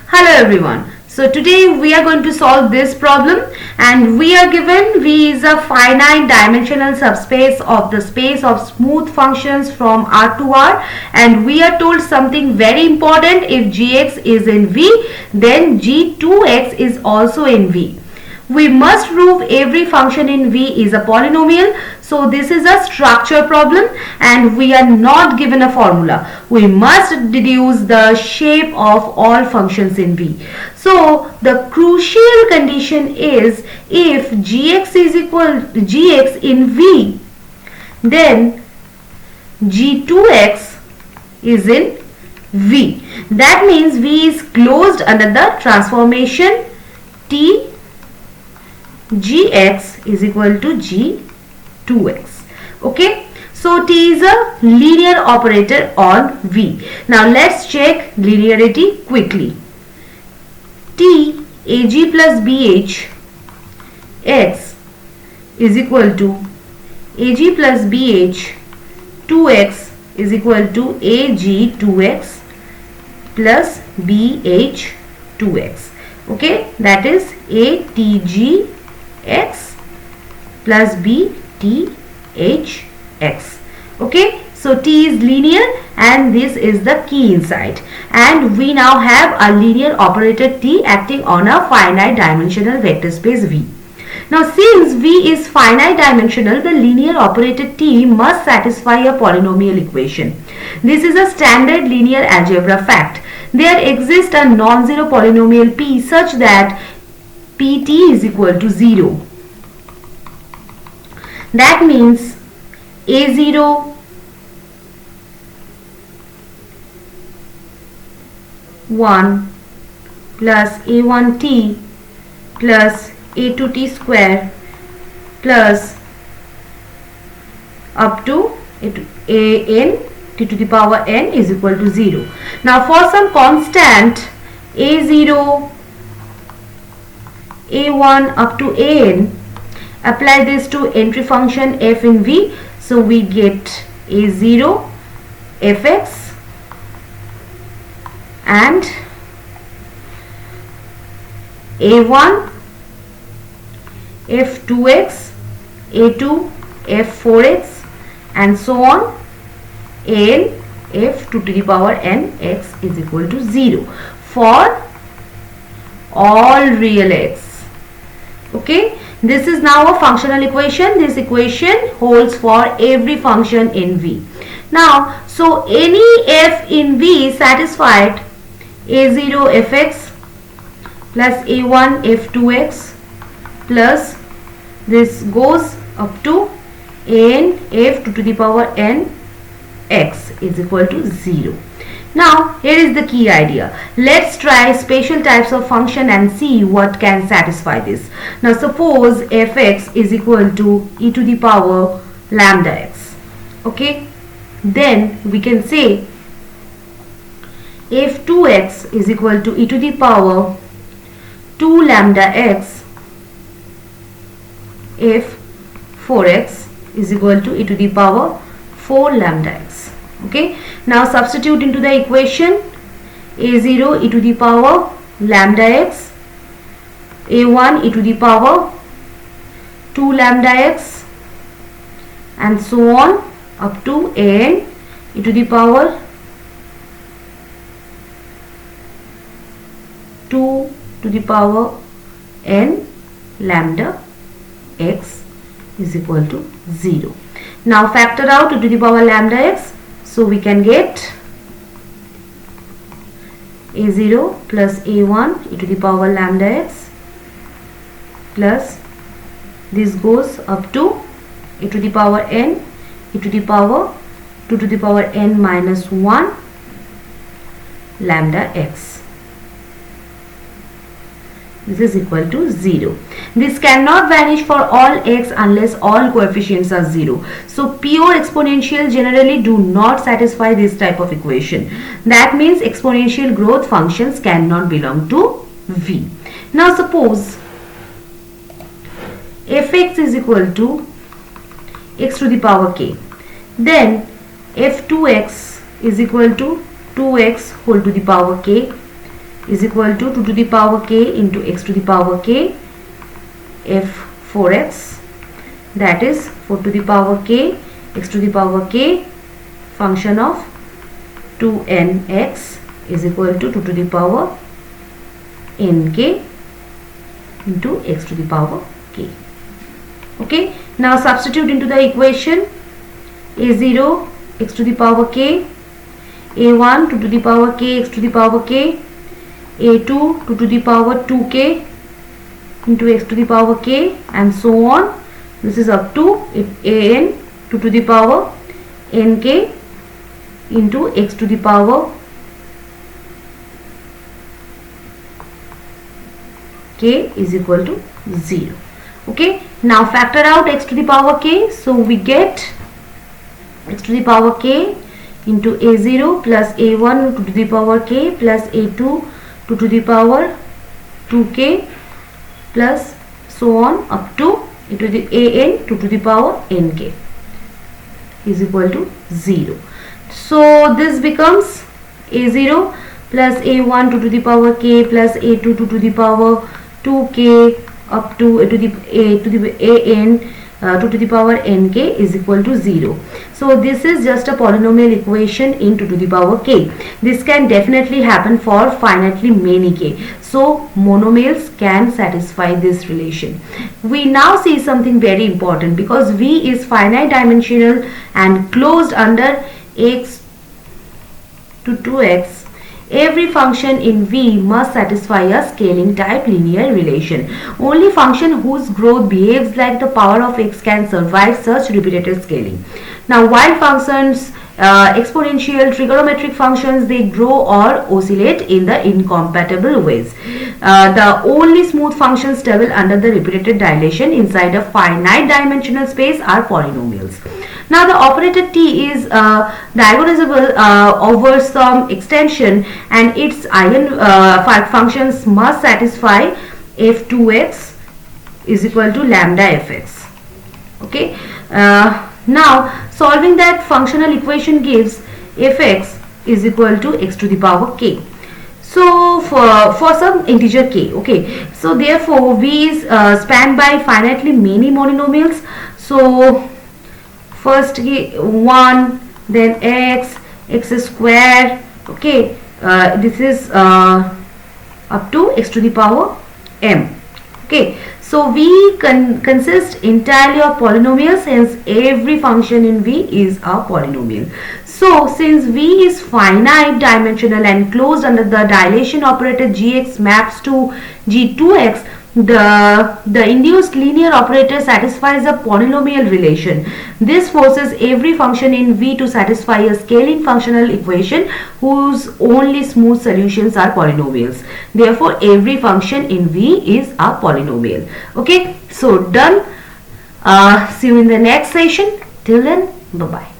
Hello everyone. So today we are going to solve this problem, and we are given V is a finite dimensional subspace of the space of smooth functions from R to R, and we are told something very important. If Gx is in V, then G2x is also in V. We must prove every function in V is a polynomial. So this is a structure problem and we are not given a formula. We must deduce the shape of all functions in V. So the crucial condition is if Gx is equal to Gx in V, then G2x is in V. That means V is closed under the transformation T Gx is equal to G2x. Okay, so T is a linear operator on V. Now let's check linearity quickly. T Ag plus Bh x is equal to Ag plus Bh 2x is equal to Ag 2x plus Bh 2x. Okay, that is Atg x plus b t h x. Okay, so T is linear and this is the key inside, and we now have a linear operator T acting on a finite dimensional vector space V. Now since V is finite dimensional, the linear operator T must satisfy a polynomial equation. This is a standard linear algebra fact. There exists a non-zero polynomial P such that Pt is equal to 0. That means A0 1 plus A1t plus A2t square plus up to an t to the power n is equal to 0. Now for some constant A0, A1 up to an, apply this to entry function f in V. So we get A0 fx and A1 f2x, A2 f4x and so on, and f2 to the power n x is equal to 0 for all real x. Okay, this is now a functional equation. This equation holds for every function in V. Now, so any f in V satisfied A0 fx plus A1 f2x plus this goes up to n f2 to the power n x is equal to 0. Now here is the key idea. Let's try special types of function and see what can satisfy this. Now suppose fx is equal to e to the power lambda x. Okay, then we can say f2x is equal to e to the power 2 lambda x, f4x is equal to e to the power 4 lambda x. Okay, now substitute into the equation A0 e to the power lambda x, A1 e to the power 2 lambda x and so on up to n e to the power 2 to the power n lambda x is equal to 0. Now factor out e to the power lambda x. So we can get A0 plus A1 e to the power lambda x plus this goes up to e to the power n e to the power 2 to the power n minus 1 lambda x. This is equal to 0. This cannot vanish for all x unless all coefficients are 0. So pure exponential generally do not satisfy this type of equation. That means exponential growth functions cannot belong to V. Now suppose fx is equal to x to the power k. Then f2x is equal to 2x whole to the power k is equal to 2 to the power k into x to the power k f 4x, that is 4 to the power k x to the power k function of 2nx is equal to 2 to the power nk into x to the power k. Okay, now substitute into the equation a0 x to the power k, a1 2 to the power k x to the power k, a2 2 to the power 2k into x to the power k, and so on. This is up to an 2 to the power nk into x to the power k is equal to 0. Okay, now factor out x to the power k, so we get x to the power k into a0 plus a1 2 to the power k plus a2 2 to the power 2k plus so on up to e to the an 2 to the power nk is equal to 0. So this becomes a0 plus a1 2 to the power k plus a2 2 to the power 2k up to a to the an 2 to the power nk is equal to 0. So this is just a polynomial equation in 2 to the power k. This can definitely happen for finitely many k. So monomials can satisfy this relation. We now see something very important, because V is finite dimensional and closed under x to 2x. Every function in V must satisfy a scaling type linear relation. Only function whose growth behaves like the power of x can survive such repeated scaling. Now while functions, exponential, trigonometric functions, they grow or oscillate in the incompatible ways. The only smooth functions stable under the repeated dilation inside a finite dimensional space are polynomials. Now the operator t is diagonalizable over some extension, and its eigen functions must satisfy f2x is equal to lambda fx. Okay, now solving that functional equation gives fx is equal to x to the power k. So for some integer k, okay, so therefore V is spanned by finitely many monomials. So first 1, then x square, okay, this is up to x to the power m. Okay, so V consists entirely of polynomials, hence every function in V is a polynomial. So since V is finite dimensional and closed under the dilation operator gx maps to g2x, the induced linear operator satisfies a polynomial relation. This forces every function in V to satisfy a scaling functional equation whose only smooth solutions are polynomials. Therefore every function in V is a polynomial. Okay, so done. See you in the next session. Till then, bye bye.